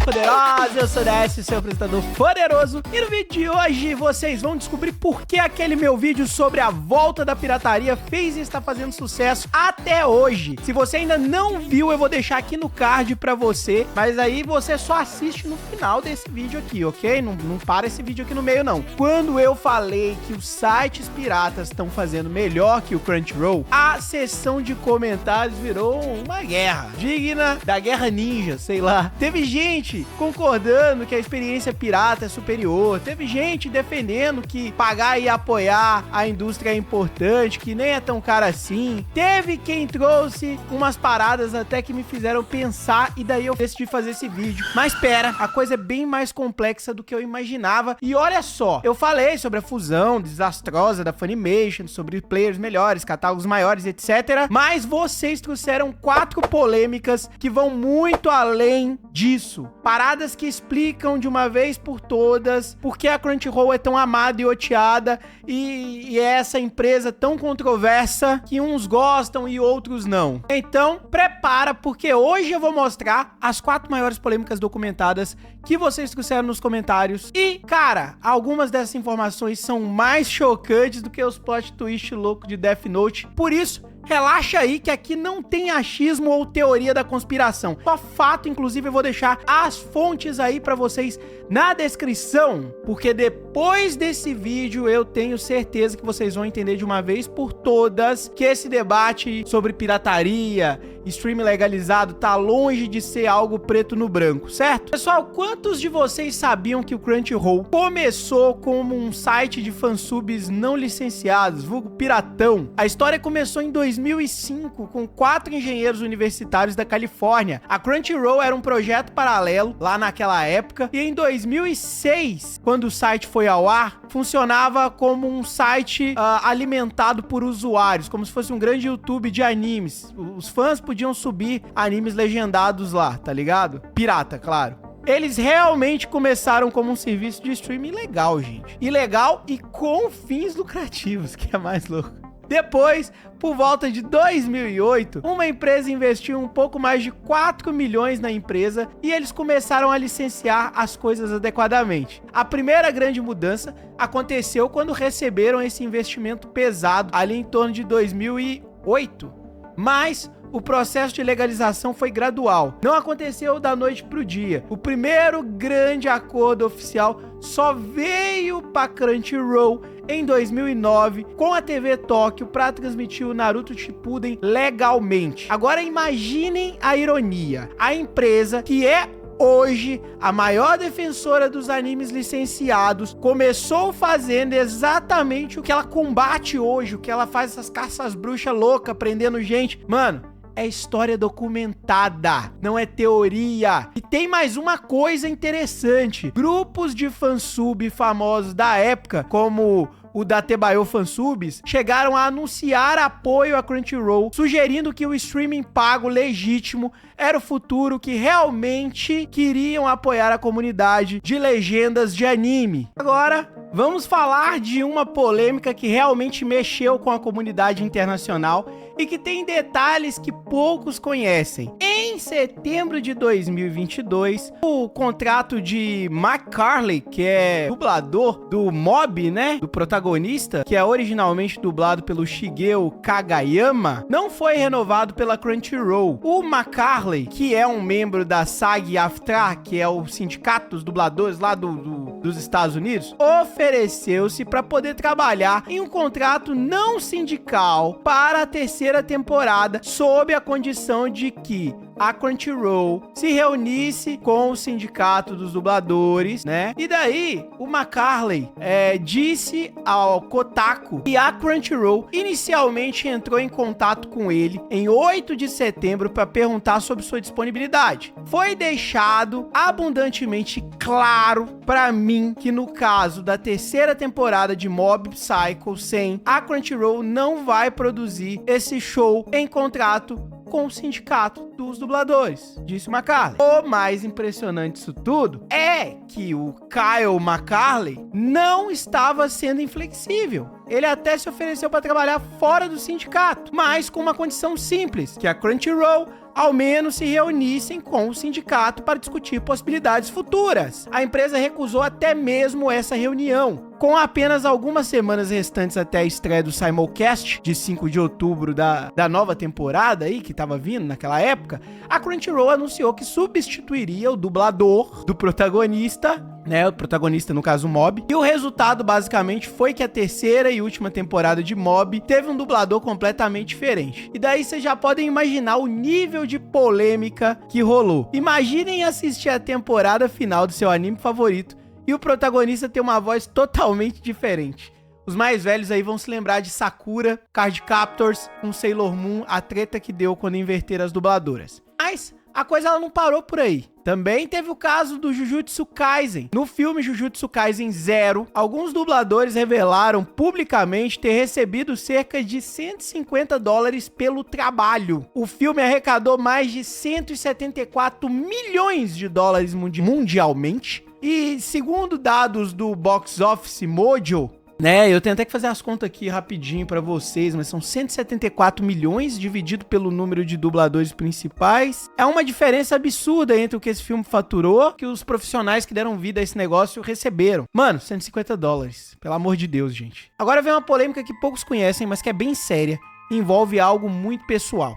poderosa, eu sou o DS, seu apresentador poderoso. E no vídeo de hoje vocês vão descobrir por que aquele meu vídeo sobre a volta da pirataria fez e está fazendo sucesso até hoje. Se você ainda não viu, eu vou deixar aqui no card pra você, mas aí você só assiste no final desse vídeo aqui, ok? Não para esse vídeo aqui no meio, não. Quando eu falei que os sites piratas estão fazendo melhor que o Crunchyroll, a seção de comentários virou uma guerra, digna da Guerra Ninja, sei lá. Teve gente concordando que a experiência pirata é superior, teve gente defendendo que pagar e apoiar a indústria é importante, que nem é tão caro assim. Teve quem trouxe umas paradas até que me fizeram pensar e daí eu decidi fazer esse vídeo. Mas pera, a coisa é bem mais complexa do que eu imaginava. E olha só, eu falei sobre a fusão desastrosa da Funimation, sobre players melhores, catálogos maiores, etc. Mas vocês trouxeram 4 polêmicas que vão muito além disso. Paradas que explicam de uma vez por todas por que a Crunchyroll é tão amada e odiada e é essa empresa tão controversa que uns gostam e outros não. Então, prepara, porque hoje eu vou mostrar as 4 maiores polêmicas documentadas que vocês trouxeram nos comentários. E, cara, algumas dessas informações são mais chocantes do que os plot twist louco de Death Note. Por isso, relaxa aí que aqui não tem achismo ou teoria da conspiração. Só fato, inclusive eu vou deixar as fontes aí pra vocês na descrição, porque depois desse vídeo eu tenho certeza que vocês vão entender de uma vez por todas que esse debate sobre pirataria, stream legalizado, tá longe de ser algo preto no branco, certo? Pessoal, quantos de vocês sabiam que o Crunchyroll começou como um site de fansubs não licenciados, vulgo piratão? A história começou em 2005 com 4 engenheiros universitários da Califórnia. A Crunchyroll era um projeto paralelo lá naquela época e em 2006, quando o site foi ao ar, funcionava como um site alimentado por usuários, como se fosse um grande YouTube de animes. Os fãs podiam subir animes legendados lá, tá ligado? Pirata, claro. Eles realmente começaram como um serviço de streaming ilegal, gente. Ilegal e com fins lucrativos, que é mais louco. Depois, por volta de 2008, uma empresa investiu um pouco mais de 4 milhões na empresa e eles começaram a licenciar as coisas adequadamente. A primeira grande mudança aconteceu quando receberam esse investimento pesado ali em torno de 2008. Mas o processo de legalização foi gradual. Não aconteceu da noite pro dia. O primeiro grande acordo oficial só veio para Crunchyroll em 2009 com a TV Tóquio para transmitir o Naruto Shippuden legalmente. Agora imaginem a ironia. A empresa que é hoje a maior defensora dos animes licenciados começou fazendo exatamente o que ela combate hoje, o que ela faz, essas caças bruxas loucas prendendo gente. Mano, é história documentada, não é teoria. E tem mais uma coisa interessante. Grupos de fansub famosos da época, como o da Tebayo Fansubs, chegaram a anunciar apoio a Crunchyroll, sugerindo que o streaming pago legítimo era o futuro, que realmente queriam apoiar a comunidade de legendas de anime. Agora, vamos falar de uma polêmica que realmente mexeu com a comunidade internacional e que tem detalhes que poucos conhecem. Em setembro de 2022, o contrato de McCarley, que é dublador do Mob, né, do protagonista, que é originalmente dublado pelo Shigeo Kagayama, não foi renovado pela Crunchyroll. O McCarley, que é um membro da SAG-AFTRA, que é o sindicato dos dubladores lá dos Estados Unidos, ofereceu-se para poder trabalhar em um contrato não sindical para a terceira temporada, sob a condição de que a Crunchyroll se reunisse com o sindicato dos dubladores, né? E daí, o McCarley disse ao Kotaku que a Crunchyroll inicialmente entrou em contato com ele em 8 de setembro para perguntar sobre sua disponibilidade. Foi deixado abundantemente claro para mim que no caso da terceira temporada de Mob Psycho 100, a Crunchyroll não vai produzir esse show em contrato com o sindicato dos dubladores, disse o McCarley. O mais impressionante disso tudo é que o Kyle McCarley não estava sendo inflexível. Ele até se ofereceu para trabalhar fora do sindicato, mas com uma condição simples, que a Crunchyroll ao menos se reunissem com o sindicato para discutir possibilidades futuras. A empresa recusou até mesmo essa reunião. Com apenas algumas semanas restantes até a estreia do Simulcast, de 5 de outubro da nova temporada aí, que tava vindo naquela época, a Crunchyroll anunciou que substituiria o dublador do protagonista, né, o protagonista no caso Mob, e o resultado basicamente foi que a terceira e última temporada de Mob teve um dublador completamente diferente. E daí vocês já podem imaginar o nível de polêmica que rolou. Imaginem assistir a temporada final do seu anime favorito e o protagonista ter uma voz totalmente diferente. Os mais velhos aí vão se lembrar de Sakura, Card Captors, com Sailor Moon, a treta que deu quando inverteram as dubladoras. Mas a coisa ela não parou por aí. Também teve o caso do Jujutsu Kaisen. No filme Jujutsu Kaisen Zero, alguns dubladores revelaram publicamente ter recebido cerca de $150 pelo trabalho. O filme arrecadou mais de 174 milhões de dólares mundialmente. E segundo dados do Box Office Mojo, né, eu tenho até que fazer as contas aqui rapidinho pra vocês, mas são 174 milhões dividido pelo número de dubladores principais. É uma diferença absurda entre o que esse filme faturou, que os profissionais que deram vida a esse negócio receberam. Mano, $150, pelo amor de Deus, gente. Agora vem uma polêmica que poucos conhecem, mas que é bem séria e envolve algo muito pessoal.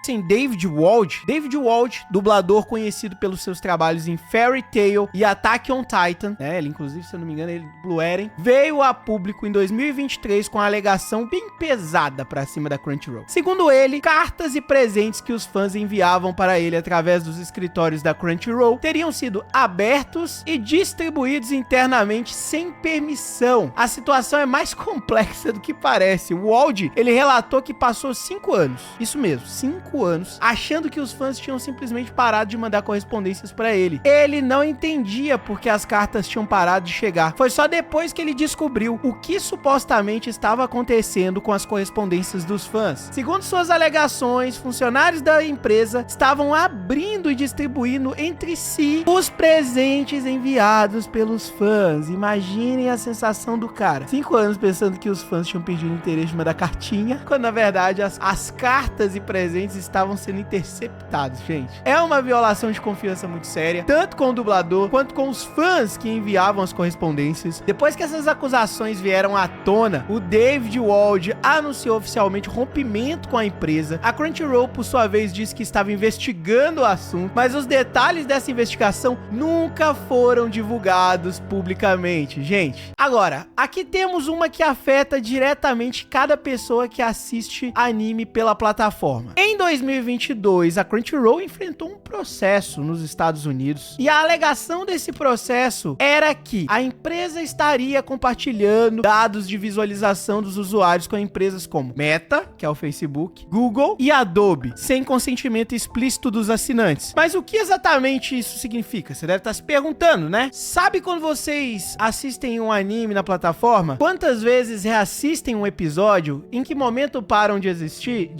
David Wald, dublador conhecido pelos seus trabalhos em Fairy Tail e Attack on Titan, né? Ele, inclusive, se eu não me engano, ele dublou Eren, veio a público em 2023 com uma alegação bem pesada pra cima da Crunchyroll. Segundo ele, cartas e presentes que os fãs enviavam para ele através dos escritórios da Crunchyroll teriam sido abertos e distribuídos internamente sem permissão. A situação é mais complexa do que parece. O Wald, ele relatou que passou 5 anos, isso mesmo, 5 anos, achando que os fãs tinham simplesmente parado de mandar correspondências pra ele. Ele não entendia porque as cartas tinham parado de chegar. Foi só depois que ele descobriu o que supostamente estava acontecendo com as correspondências dos fãs. Segundo suas alegações, funcionários da empresa estavam abrindo e distribuindo entre si os presentes enviados pelos fãs. Imaginem a sensação do cara. 5 anos pensando que os fãs tinham perdido o interesse de mandar cartinha, quando na verdade as cartas e presentes estavam sendo interceptados, gente. É uma violação de confiança muito séria, tanto com o dublador, quanto com os fãs que enviavam as correspondências. Depois que essas acusações vieram à tona, o David Wald anunciou oficialmente rompimento com a empresa. A Crunchyroll, por sua vez, disse que estava investigando o assunto, mas os detalhes dessa investigação nunca foram divulgados publicamente, gente. Agora, aqui temos uma que afeta diretamente cada pessoa que assiste anime pela plataforma. Em 2022, a Crunchyroll enfrentou um processo nos Estados Unidos e a alegação desse processo era que a empresa estaria compartilhando dados de visualização dos usuários com empresas como Meta, que é o Facebook, Google e Adobe, sem consentimento explícito dos assinantes. Mas o que exatamente isso significa? Você deve estar se perguntando, né? Sabe quando vocês assistem um anime na plataforma? Quantas vezes reassistem um episódio? Em que momento param de assistir?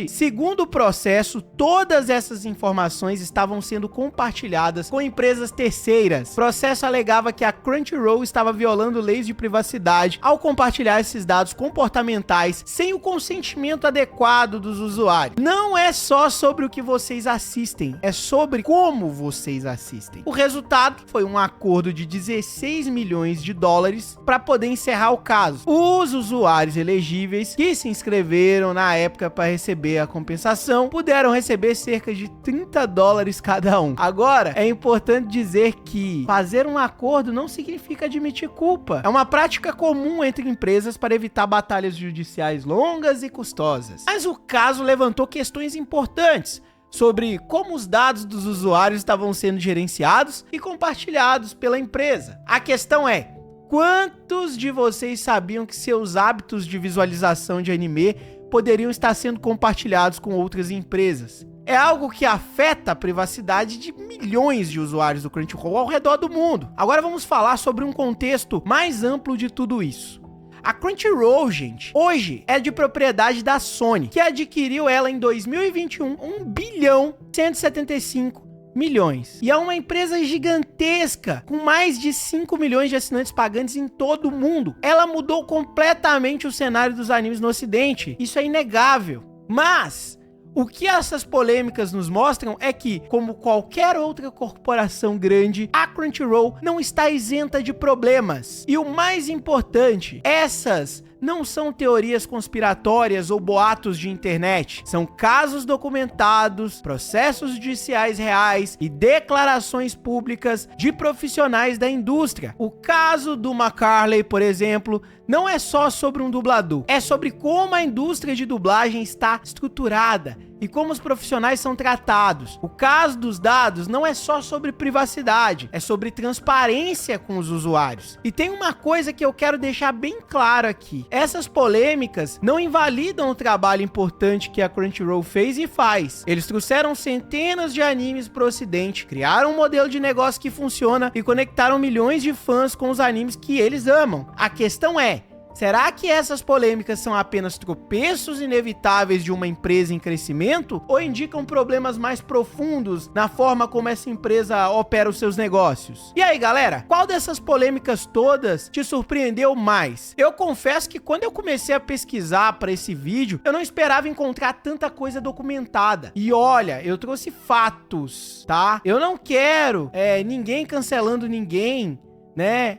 Segundo o processo, todas essas informações estavam sendo compartilhadas com empresas terceiras. O processo alegava que a Crunchyroll estava violando leis de privacidade ao compartilhar esses dados comportamentais sem o consentimento adequado dos usuários. Não é só sobre o que vocês assistem, é sobre como vocês assistem. O resultado foi um acordo de 16 milhões de dólares para poder encerrar o caso. Os usuários elegíveis que se inscreveram na época para receber a compensação puderam receber cerca de $30 cada um. Agora, é importante dizer que fazer um acordo não significa admitir culpa. É uma prática comum entre empresas para evitar batalhas judiciais longas e custosas. Mas o caso levantou questões importantes sobre como os dados dos usuários estavam sendo gerenciados e compartilhados pela empresa. A questão é: quantos de vocês sabiam que seus hábitos de visualização de anime poderiam estar sendo compartilhados com outras empresas? É algo que afeta a privacidade de milhões de usuários do Crunchyroll ao redor do mundo. Agora vamos falar sobre um contexto mais amplo de tudo isso. A Crunchyroll, gente, hoje é de propriedade da Sony, que adquiriu ela em 2021 1,175 bilhões. E é uma empresa gigantesca, com mais de 5 milhões de assinantes pagantes em todo o mundo. Ela mudou completamente o cenário dos animes no ocidente. Isso é inegável. Mas O que essas polêmicas nos mostram é que, como qualquer outra corporação grande, a Crunchyroll não está isenta de problemas. E o mais importante, essas não são teorias conspiratórias ou boatos de internet. São casos documentados, processos judiciais reais e declarações públicas de profissionais da indústria. O caso do Macaulay, por exemplo, não é só sobre um dublador. É sobre como a indústria de dublagem está estruturada e como os profissionais são tratados. O caso dos dados não é só sobre privacidade, é sobre transparência com os usuários. E tem uma coisa que eu quero deixar bem claro aqui. Essas polêmicas não invalidam o trabalho importante que a Crunchyroll fez e faz. Eles trouxeram centenas de animes para o ocidente, criaram um modelo de negócio que funciona e conectaram milhões de fãs com os animes que eles amam. A questão é, será que essas polêmicas são apenas tropeços inevitáveis de uma empresa em crescimento ou indicam problemas mais profundos na forma como essa empresa opera os seus negócios? E aí, galera, qual dessas polêmicas todas te surpreendeu mais? Eu confesso que quando eu comecei a pesquisar para esse vídeo, eu não esperava encontrar tanta coisa documentada. E olha, eu trouxe fatos, tá? Eu não quero ninguém cancelando ninguém, né?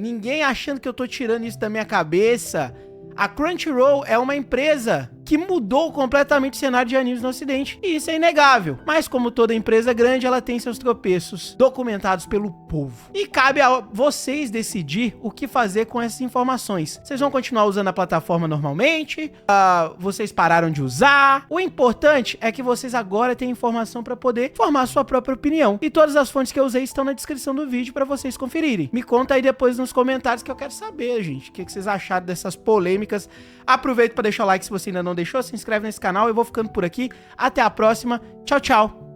Ninguém achando que eu tô tirando isso da minha cabeça. A Crunchyroll é uma empresa que mudou completamente o cenário de animes no ocidente, e isso é inegável. Mas como toda empresa grande, ela tem seus tropeços documentados pelo povo. E cabe a vocês decidir o que fazer com essas informações. Vocês vão continuar usando a plataforma normalmente? Vocês pararam de usar? O importante é que vocês agora têm informação para poder formar sua própria opinião. E todas as fontes que eu usei estão na descrição do vídeo para vocês conferirem. Me conta aí depois nos comentários que eu quero saber, gente. O que vocês acharam dessas polêmicas? Aproveita para deixar o like se você ainda não deixou, se inscreve nesse canal. Eu vou ficando por aqui. Até a próxima. Tchau, tchau.